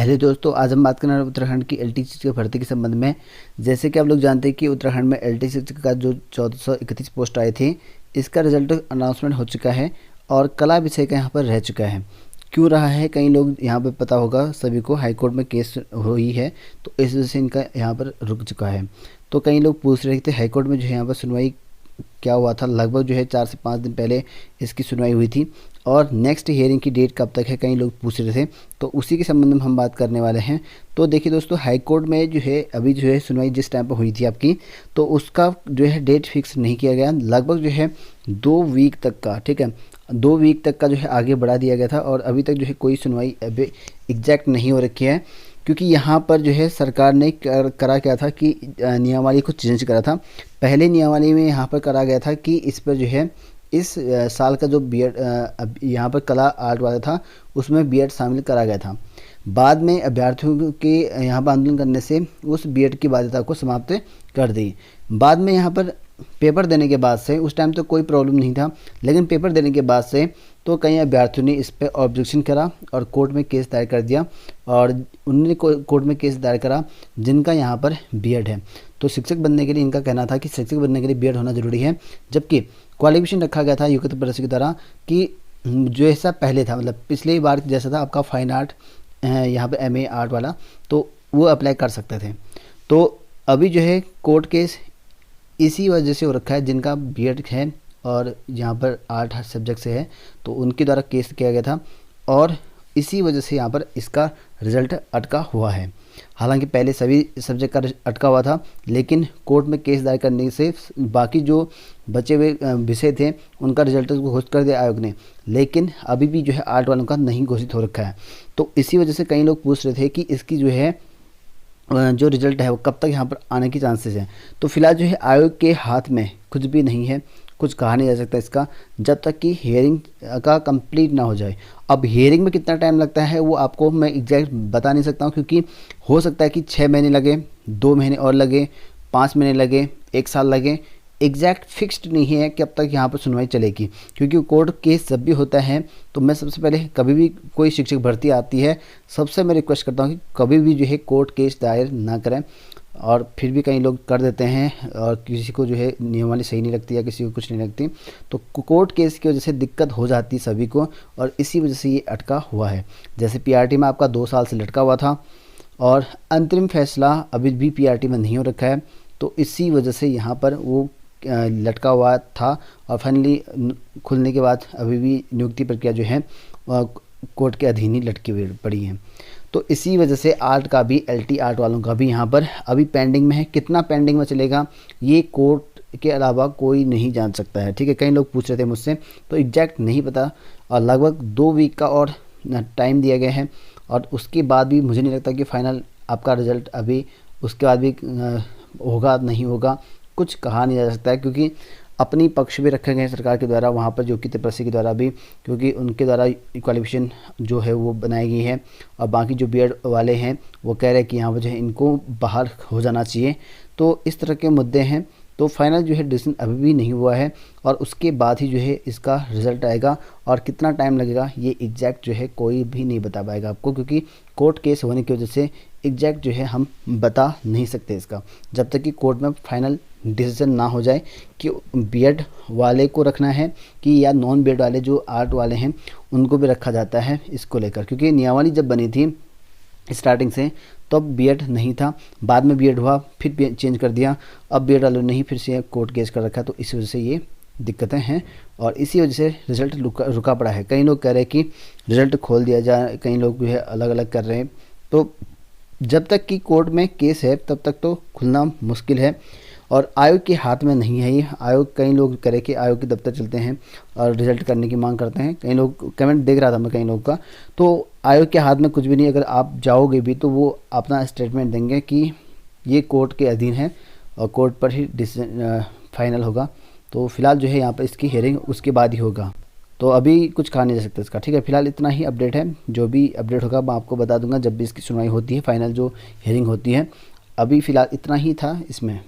Hello दोस्तों, आज हम बात करना है उत्तराखंड की एलटीसी की भर्ती के संबंध में। जैसे कि आप लोग जानते हैं कि उत्तराखंड में एलटीसी का जो 1431 पोस्ट आए थे, इसका रिजल्ट अनाउंसमेंट हो चुका है और कला विषय का यहाँ पर रह चुका है। क्यों रहा है, कई लोग यहाँ पर पता होगा सभी को, हाई कोर्ट में केस हुई है तो इस वजह से इनका यहाँ पर रुक चुका है। तो कई लोग पूछ रहे थे हाई कोर्ट में जो है यहाँ पर सुनवाई क्या हुआ था। लगभग जो है 4 से 5 दिन पहले इसकी सुनवाई हुई थी और नेक्स्ट हियरिंग की डेट कब तक है, कई लोग पूछ रहे थे, तो उसी के संबंध में हम बात करने वाले हैं। तो देखिए दोस्तों, हाई कोर्ट में जो है अभी जो है सुनवाई जिस टाइम पर हुई थी आपकी, तो उसका जो है डेट फिक्स नहीं किया गया। लगभग जो है 2 वीक तक का, ठीक है, 2 वीक तक का जो है आगे बढ़ा दिया गया था और अभी तक जो है कोई सुनवाई अभी एग्जैक्ट नहीं हो रखी है। क्योंकि यहाँ पर जो है सरकार ने करा क्या था कि नियमावली को चेंज करा था। पहले नियमावली में यहाँ पर करा गया था कि इस पर जो है इस साल का जो बीएड यहाँ पर कला आर्ट वाला था उसमें बीएड शामिल करा गया था। बाद में अभ्यर्थियों के यहाँ पर आंदोलन करने से उस बीएड की बाध्यता को समाप्त कर दी। बाद में यहाँ पर पेपर देने के बाद से, उस टाइम तो कोई प्रॉब्लम नहीं था, लेकिन पेपर देने के बाद से तो कई अभ्यर्थियों ने इस पर ऑब्जेक्शन करा और कोर्ट में केस दायर कर दिया और उन्होंने कोर्ट में केस दायर करा जिनका यहाँ पर बीएड है। तो शिक्षक बनने के लिए इनका कहना था कि शिक्षक बनने के लिए बीएड होना जरूरी है, जबकि क्वालिफिकेशन रखा गया था योग्यता परीक्षा की तरह कि जो ऐसा पहले था, मतलब पिछले बार जैसा था आपका फाइन आर्ट यहाँ पर एमए आर्ट वाला, तो वो अप्लाई कर सकते थे। तो अभी जो है कोर्ट केस इसी वजह से हो रखा है, जिनका बीएड है और यहाँ पर आर्ट सब्जेक्ट से है तो उनके द्वारा केस किया गया था और इसी वजह से यहाँ पर इसका रिज़ल्ट अटका हुआ है। हालांकि पहले सभी सब्जेक्ट का अटका हुआ था, लेकिन कोर्ट में केस दायर करने से बाकी जो बचे हुए विषय थे उनका रिजल्ट घोषित कर दिया आयोग ने, लेकिन अभी भी जो है आर्ट वालों का नहीं घोषित हो रखा है। तो इसी वजह से कई लोग पूछ रहे थे कि इसकी जो है जो रिजल्ट है वो कब तक यहाँ पर आने की चांसेस हैं। तो फिलहाल जो है आयोग के हाथ में कुछ भी नहीं है, कुछ कहा नहीं जा सकता इसका, जब तक कि हियरिंग का कंप्लीट ना हो जाए। अब हियरिंग में कितना टाइम लगता है वो आपको मैं एग्जैक्ट बता नहीं सकता हूँ, क्योंकि हो सकता है कि 6 महीने लगे, 2 महीने और लगे, 5 महीने लगे, 1 साल लगे। एग्जैक्ट फिक्स्ड नहीं है कि अब तक यहाँ पर सुनवाई चलेगी, क्योंकि कोर्ट केस जब भी होता है तो मैं सबसे पहले कभी भी कोई शिक्षक भर्ती आती है, सबसे मैं रिक्वेस्ट करता हूँ कि कभी भी जो है कोर्ट केस दायर ना करें। और फिर भी कई लोग कर देते हैं और किसी को जो है नियमावली सही नहीं लगती या किसी को कुछ नहीं लगती, तो कोर्ट केस की वजह से दिक्कत हो जाती है सभी को और इसी वजह से ये अटका हुआ है। जैसे पीआरटी में आपका 2 साल से लटका हुआ था और अंतरिम फैसला अभी भी पीआरटी में नहीं हो रखा है, तो इसी वजह से यहाँ पर वो लटका हुआ था और फाइनली खुलने के बाद अभी भी नियुक्ति प्रक्रिया जो है कोर्ट के अधीन ही लटकी हुई पड़ी है। तो इसी वजह से आर्ट का भी, एलटी आर्ट वालों का भी यहाँ पर अभी पेंडिंग में है। कितना पेंडिंग में चलेगा ये कोर्ट के अलावा कोई नहीं जान सकता है, ठीक है। कई लोग पूछ रहे थे मुझसे, तो एग्जैक्ट नहीं पता और लगभग 2 वीक का और टाइम दिया गया है और उसके बाद भी मुझे नहीं लगता कि फाइनल आपका रिजल्ट अभी उसके बाद भी होगा नहीं होगा, कुछ कहा नहीं जा सकता है, क्योंकि अपनी पक्ष भी रखे गए हैं सरकार के द्वारा वहाँ पर योग्यता परीक्षा के द्वारा भी, क्योंकि उनके द्वारा क्वालिफिकेशन जो है वो बनाई गई है और बाकी जो बीएड वाले हैं वो कह रहे हैं कि यहाँ पर जो है इनको बाहर हो जाना चाहिए। तो इस तरह के मुद्दे हैं। तो फाइनल जो है डिसीजन अभी भी नहीं हुआ है और उसके बाद ही जो है इसका रिज़ल्ट आएगा और कितना टाइम लगेगा ये एग्जैक्ट जो है कोई भी नहीं बता पाएगा आपको, क्योंकि कोर्ट केस होने की वजह से एग्जैक्ट जो है हम बता नहीं सकते इसका, जब तक कि कोर्ट में फाइनल डिसीजन ना हो जाए कि बीएड वाले को रखना है कि या नॉन बीएड वाले जो आर्ट वाले हैं उनको भी रखा जाता है इसको लेकर। क्योंकि नियमावली जब बनी थी स्टार्टिंग से तब बीएड नहीं था, बाद में बीएड हुआ, फिर चेंज कर दिया, अब बीएड वालों ने ही फिर से कोर्ट केस कर रखा, तो इस वजह से ये दिक्कतें हैं और इसी वजह से रिज़ल्ट रुका पड़ा है। कई लोग कह रहे हैं कि रिज़ल्ट खोल दिया जाए, कई लोग जो है अलग अलग कर रहे हैं। तो जब तक कि कोर्ट में केस है तब तक तो खुलना मुश्किल है और आयोग के हाथ में नहीं है ये। आयोग, कई लोग कह रहे कि आयोग के दफ्तर चलते हैं और रिजल्ट करने की मांग करते हैं। कई लोग कमेंट देख रहा था मैं कई लोग का, तो आयोग के हाथ में कुछ भी नहीं। अगर आप जाओगे भी तो वो अपना स्टेटमेंट देंगे कि ये कोर्ट के अधीन है और कोर्ट पर ही डिसीजन फाइनल होगा। तो फिलहाल जो है यहाँ पर इसकी हियरिंग उसके बाद ही होगा, तो अभी कुछ कहा नहीं जा सकता इसका, ठीक है। फिलहाल इतना ही अपडेट है, जो भी अपडेट होगा मैं आपको बता दूंगा जब भी इसकी सुनवाई होती है, फाइनल जो हियरिंग होती है। अभी फ़िलहाल इतना ही था इसमें।